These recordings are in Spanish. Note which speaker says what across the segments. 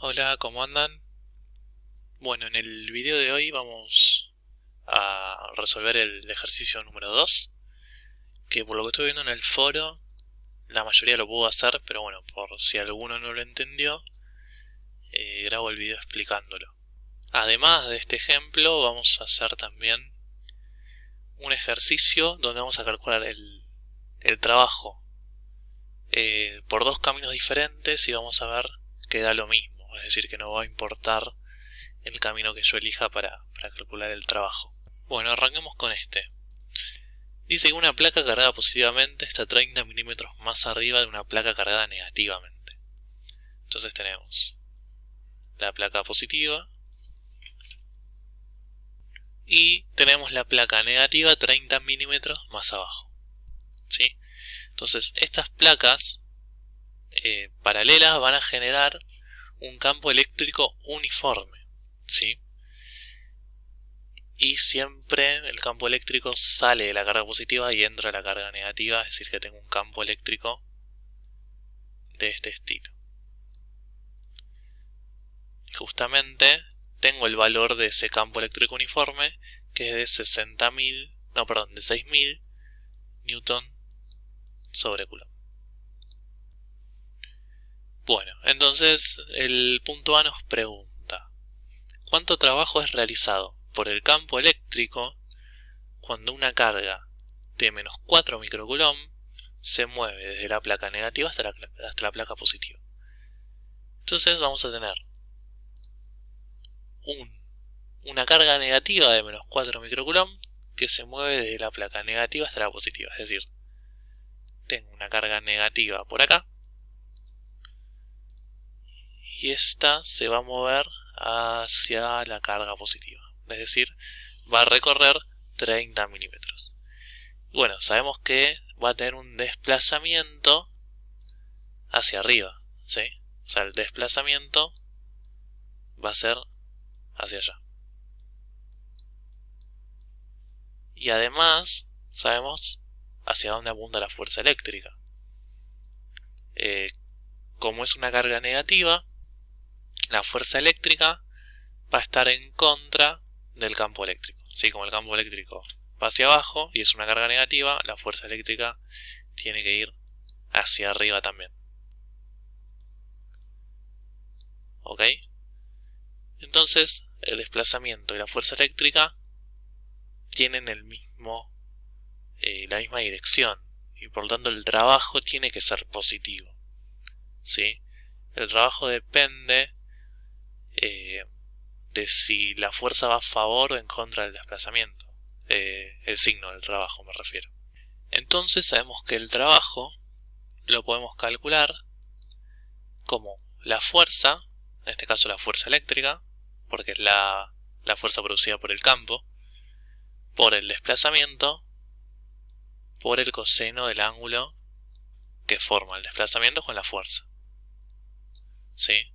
Speaker 1: Hola, ¿cómo andan? Bueno, en el video de hoy vamos a resolver el ejercicio número 2, que por lo que estoy viendo en el foro, la mayoría lo pudo hacer, pero bueno, por si alguno no lo entendió, grabo el video explicándolo. Además de este ejemplo, vamos a hacer también un ejercicio donde vamos a calcular el trabajo por dos caminos diferentes y vamos a ver que da lo mismo, es decir, que no va a importar el camino que yo elija para calcular el trabajo. Bueno, arranquemos con este. Dice que una placa cargada positivamente está 30 milímetros más arriba de una placa cargada negativamente. Entonces tenemos la placa positiva y tenemos la placa negativa 30 milímetros más abajo, ¿sí? Entonces estas placas paralelas van a generar un campo eléctrico uniforme, ¿sí? Y siempre el campo eléctrico sale de la carga positiva y entra a la carga negativa, es decir que tengo un campo eléctrico de este estilo. Y justamente tengo el valor de ese campo eléctrico uniforme, que es de 6.000 newton sobre coulomb. Bueno, entonces el punto A nos pregunta: ¿cuánto trabajo es realizado por el campo eléctrico cuando una carga de menos 4 microcoulomb se mueve desde la placa negativa hasta la placa positiva? Entonces vamos a tener una carga negativa de menos 4 microcoulomb que se mueve desde la placa negativa hasta la positiva. Es decir, tengo una carga negativa por acá y esta se va a mover hacia la carga positiva. Es decir, va a recorrer 30 milímetros. Bueno, sabemos que va a tener un desplazamiento hacia arriba, ¿sí? O sea, el desplazamiento va a ser hacia allá. Y además, sabemos hacia dónde apunta la fuerza eléctrica. Como es una carga negativa, la fuerza eléctrica va a estar en contra del campo eléctrico. ¿Sí? Como el campo eléctrico va hacia abajo y es una carga negativa, la fuerza eléctrica tiene que ir hacia arriba también. ¿Ok? Entonces, el desplazamiento y la fuerza eléctrica tienen la misma dirección y por lo tanto el trabajo tiene que ser positivo, ¿sí? El trabajo depende de si la fuerza va a favor o en contra del desplazamiento, el signo del trabajo me refiero. Entonces sabemos que el trabajo lo podemos calcular como la fuerza, en este caso la fuerza eléctrica, porque es la fuerza producida por el campo, por el desplazamiento, por el coseno del ángulo que forma el desplazamiento con la fuerza. ¿Sí?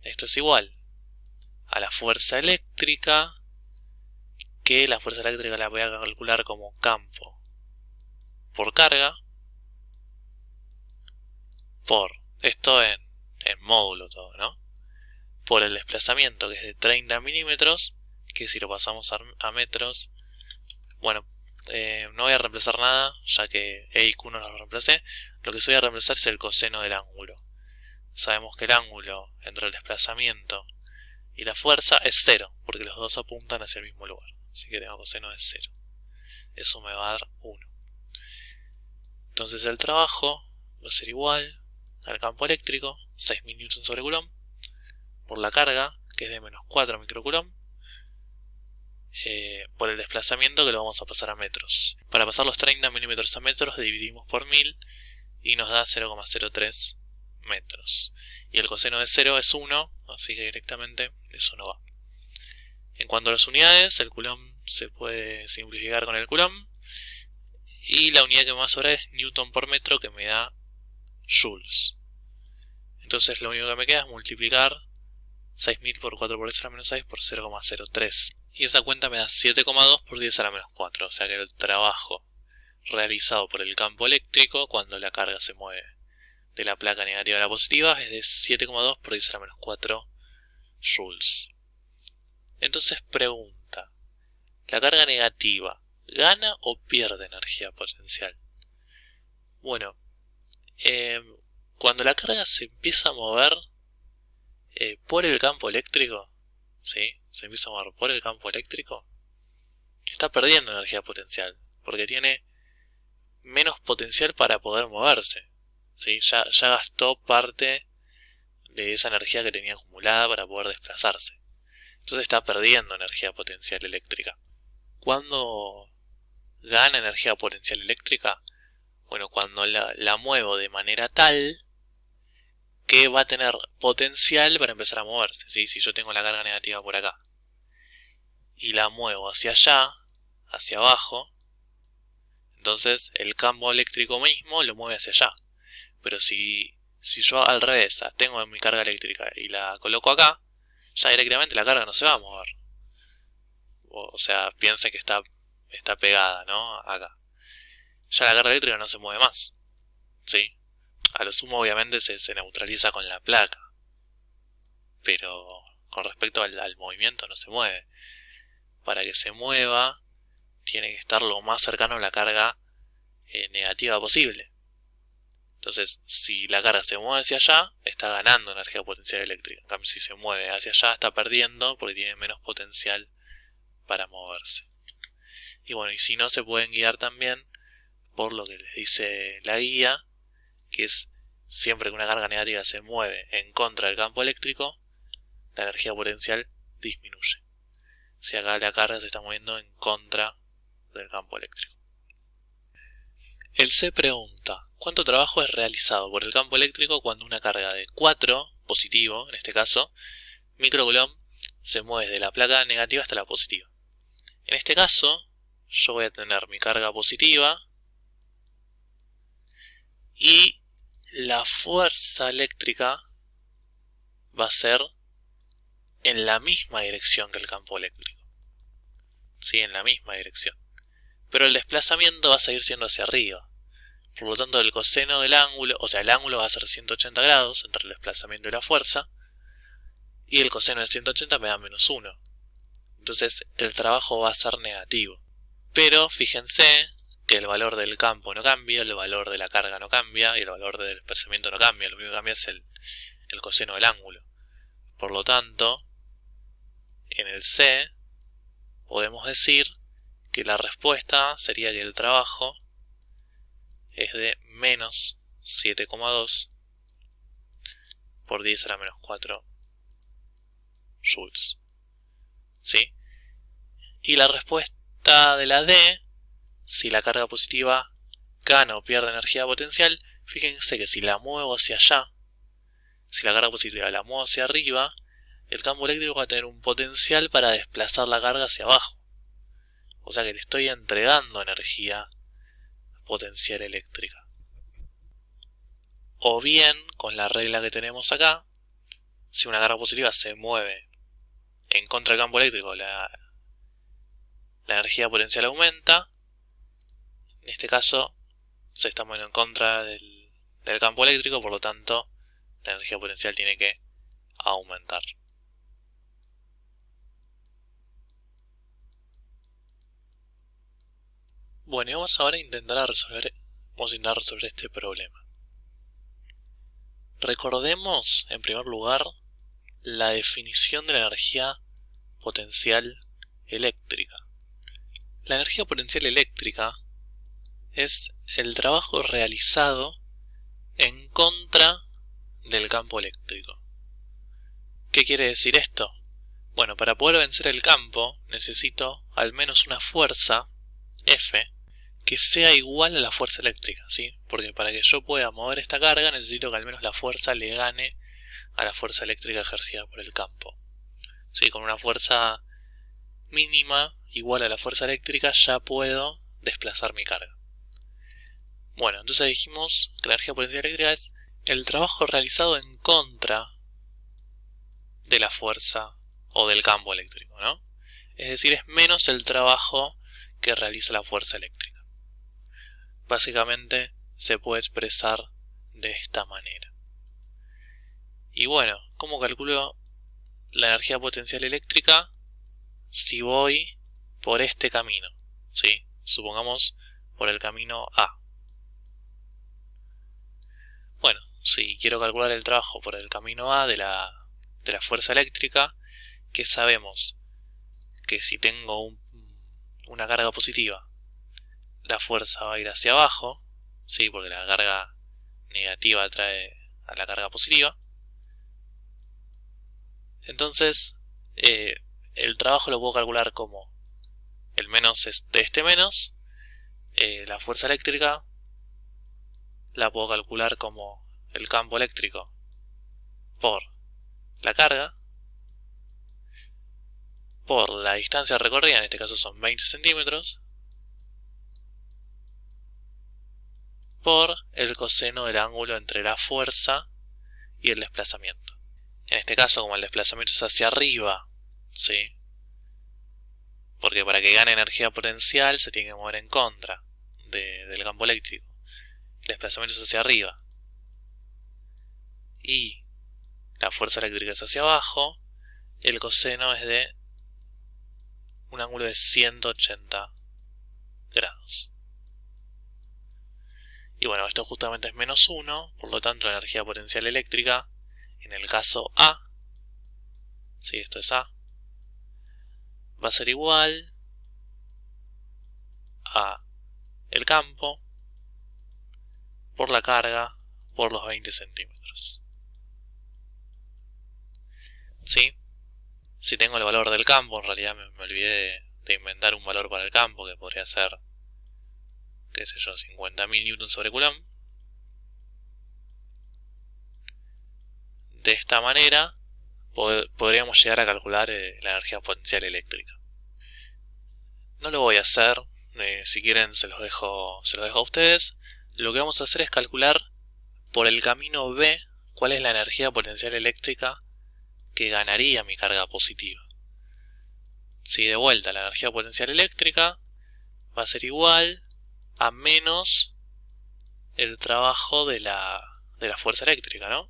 Speaker 1: Esto es igual a la fuerza eléctrica, que la fuerza eléctrica la voy a calcular como campo por carga, por, esto en módulo todo, ¿no? Por el desplazamiento, que es de 30 milímetros, que si lo pasamos a metros, bueno, no voy a reemplazar nada, ya que E y Q no los reemplacé. Lo que sí voy a reemplazar es el coseno del ángulo. Sabemos que el ángulo entre el desplazamiento y la fuerza es 0, porque los dos apuntan hacia el mismo lugar. Así que tengo coseno de 0. Eso me va a dar 1. Entonces el trabajo va a ser igual al campo eléctrico, 6.000 newton sobre coulomb, por la carga, que es de menos 4 microcoulomb, por el desplazamiento, que lo vamos a pasar a metros. Para pasar los 30 milímetros a metros dividimos por 1000 y nos da 0,03 metros. Y el coseno de 0 es 1, así que directamente eso no va. En cuanto a las unidades, el coulomb se puede simplificar con el coulomb, y la unidad que me va a sobrar es newton por metro, que me da joules. Entonces lo único que me queda es multiplicar 6.000 por 4 por 10 a la menos 6 por 0,03. Y esa cuenta me da 7,2 por 10 a la menos 4. O sea que el trabajo realizado por el campo eléctrico cuando la carga se mueve de la placa negativa a la positiva es de 7,2 por 10 a la menos 4 joules. Entonces pregunta, ¿la carga negativa gana o pierde energía potencial? Bueno, cuando la carga se empieza a mover por el campo eléctrico, ¿sí? Se empieza a mover por el campo eléctrico, está perdiendo energía potencial, porque tiene menos potencial para poder moverse, ¿sí? Ya gastó parte de esa energía que tenía acumulada para poder desplazarse. Entonces está perdiendo energía potencial eléctrica. ¿Cuándo gana energía potencial eléctrica? Bueno, cuando la muevo de manera tal que va a tener potencial para empezar a moverse, ¿sí? Si yo tengo la carga negativa por acá y la muevo hacia allá, hacia abajo, entonces el campo eléctrico mismo lo mueve hacia allá. Pero si yo al revés tengo mi carga eléctrica y la coloco acá, ya directamente la carga no se va a mover. O sea, piensen que está pegada, ¿no? Acá. Ya la carga eléctrica no se mueve más, ¿sí? A lo sumo obviamente se neutraliza con la placa, pero con respecto al movimiento no se mueve. Para que se mueva tiene que estar lo más cercano a la carga negativa posible. Entonces, si la carga se mueve hacia allá, está ganando energía potencial eléctrica. En cambio, si se mueve hacia allá, está perdiendo porque tiene menos potencial para moverse. Y bueno, y si no, se pueden guiar también por lo que les dice la guía, que es siempre que una carga negativa se mueve en contra del campo eléctrico, la energía potencial disminuye. Si acá la carga se está moviendo en contra del campo eléctrico. El C pregunta, ¿cuánto trabajo es realizado por el campo eléctrico cuando una carga de 4, positivo en este caso, microcoulomb, se mueve de la placa negativa hasta la positiva? En este caso, yo voy a tener mi carga positiva y la fuerza eléctrica va a ser en la misma dirección que el campo eléctrico. Sí, en la misma dirección. Pero el desplazamiento va a seguir siendo hacia arriba. Por lo tanto, el coseno del ángulo, o sea, el ángulo va a ser 180 grados entre el desplazamiento y la fuerza, y el coseno de 180 me da menos 1. Entonces, el trabajo va a ser negativo. Pero fíjense que el valor del campo no cambia, el valor de la carga no cambia, y el valor del desplazamiento no cambia. Lo único que cambia es el coseno del ángulo. Por lo tanto, en el C podemos decir que la respuesta sería que el trabajo es de menos 7,2 por 10 a la menos 4 joules. ¿Sí? Y la respuesta de la D, si la carga positiva gana o pierde energía potencial, fíjense que si la muevo hacia allá, si la carga positiva la muevo hacia arriba, el campo eléctrico va a tener un potencial para desplazar la carga hacia abajo. O sea que le estoy entregando energía potencial eléctrica. O bien, con la regla que tenemos acá, si una carga positiva se mueve en contra del campo eléctrico, la energía potencial aumenta. En este caso, se está moviendo en contra del campo eléctrico, por lo tanto, la energía potencial tiene que aumentar. Bueno, y vamos ahora a intentar resolver este problema. Recordemos, en primer lugar, la definición de la energía potencial eléctrica. La energía potencial eléctrica es el trabajo realizado en contra del campo eléctrico. ¿Qué quiere decir esto? Bueno, para poder vencer el campo necesito al menos una fuerza, F, que sea igual a la fuerza eléctrica, ¿sí? Porque para que yo pueda mover esta carga necesito que al menos la fuerza le gane a la fuerza eléctrica ejercida por el campo. ¿Sí? Con una fuerza mínima igual a la fuerza eléctrica ya puedo desplazar mi carga. Bueno, entonces dijimos que la energía potencial eléctrica es el trabajo realizado en contra de la fuerza o del campo eléctrico, ¿no? Es decir, es menos el trabajo que realiza la fuerza eléctrica. Básicamente se puede expresar de esta manera. Y bueno, ¿cómo calculo la energía potencial eléctrica si voy por este camino? ¿Sí? Supongamos por el camino A. Bueno, si quiero calcular el trabajo por el camino A de la fuerza eléctrica, que sabemos que si tengo una carga positiva, la fuerza va a ir hacia abajo, ¿sí? Porque la carga negativa atrae a la carga positiva. Entonces, el trabajo lo puedo calcular como el menos de este menos, la fuerza eléctrica la puedo calcular como el campo eléctrico por la carga, por la distancia recorrida, en este caso son 20 centímetros, por el coseno del ángulo entre la fuerza y el desplazamiento. En este caso, como el desplazamiento es hacia arriba, ¿sí? Porque para que gane energía potencial se tiene que mover en contra del campo eléctrico. El desplazamiento es hacia arriba. Y la fuerza eléctrica es hacia abajo. El coseno es de un ángulo de 180 grados. Y bueno, esto justamente es menos 1, por lo tanto la energía potencial eléctrica, en el caso A, ¿sí? Esto es A, va a ser igual a el campo por la carga por los 20 centímetros. ¿Sí? Si tengo el valor del campo, en realidad me olvidé de inventar un valor para el campo que podría ser, qué sé yo, 50.000 newtons sobre coulomb. De esta manera podríamos llegar a calcular la energía potencial eléctrica. No lo voy a hacer, si quieren se los dejo a ustedes. Lo que vamos a hacer es calcular por el camino B cuál es la energía potencial eléctrica que ganaría mi carga positiva. Si de vuelta la energía potencial eléctrica va a ser igual a menos el trabajo de la fuerza eléctrica, ¿no?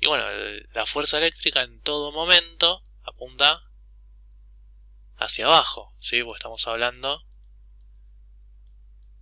Speaker 1: Y bueno, la fuerza eléctrica en todo momento apunta hacia abajo, ¿sí? Porque estamos hablando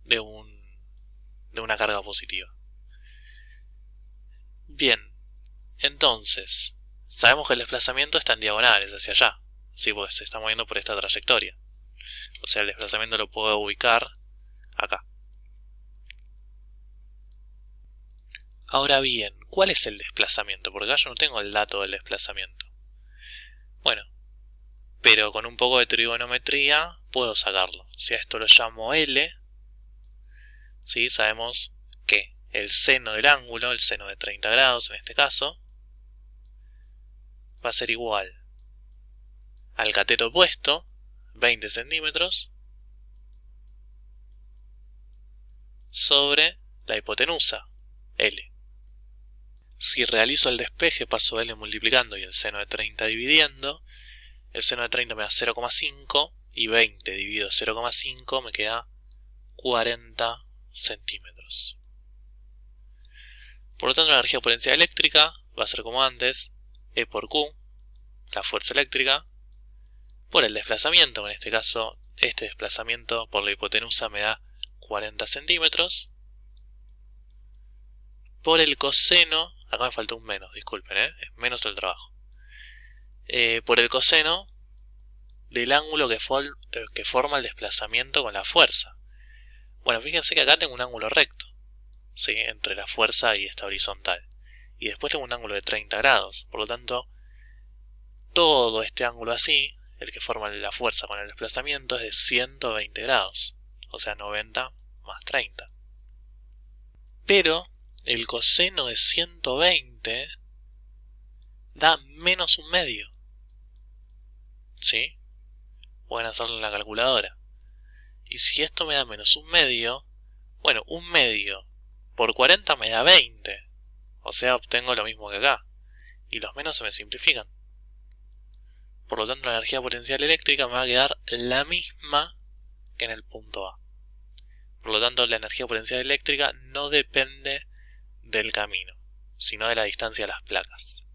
Speaker 1: de una carga positiva. Bien, entonces, sabemos que el desplazamiento está en diagonales hacia allá, ¿sí? Porque se está moviendo por esta trayectoria. O sea, el desplazamiento lo puedo ubicar acá. Ahora bien, ¿cuál es el desplazamiento? Porque acá yo no tengo el dato del desplazamiento. Bueno, pero con un poco de trigonometría puedo sacarlo. Si a esto lo llamo L, ¿sí? Sabemos que el seno del ángulo, el seno de 30 grados en este caso, va a ser igual al cateto opuesto, 20 centímetros, sobre la hipotenusa, L. Si realizo el despeje, paso L multiplicando y el seno de 30 dividiendo. El seno de 30 me da 0,5 y 20 dividido 0,5 me queda 40 centímetros. Por lo tanto, la energía potencial eléctrica va a ser como antes, E por Q, la fuerza eléctrica, por el desplazamiento. En este caso, este desplazamiento por la hipotenusa me da 40 centímetros. Por el coseno, acá me faltó un menos, disculpen, es menos el trabajo. Por el coseno del ángulo que forma el desplazamiento con la fuerza. Bueno, fíjense que acá tengo un ángulo recto, ¿sí? Entre la fuerza y esta horizontal. Y después tengo un ángulo de 30 grados. Por lo tanto, todo este ángulo así, el que forma la fuerza con el desplazamiento, es de 120 grados. O sea, 90 más 30. Pero el coseno de 120 da menos un medio. ¿Sí? Pueden hacerlo en la calculadora. Y si esto me da menos un medio, bueno, un medio por 40 me da 20. O sea, obtengo lo mismo que acá. Y los menos se me simplifican. Por lo tanto, la energía potencial eléctrica me va a quedar la misma que en el punto A. Por lo tanto, la energía potencial eléctrica no depende del camino, sino de la distancia a las placas.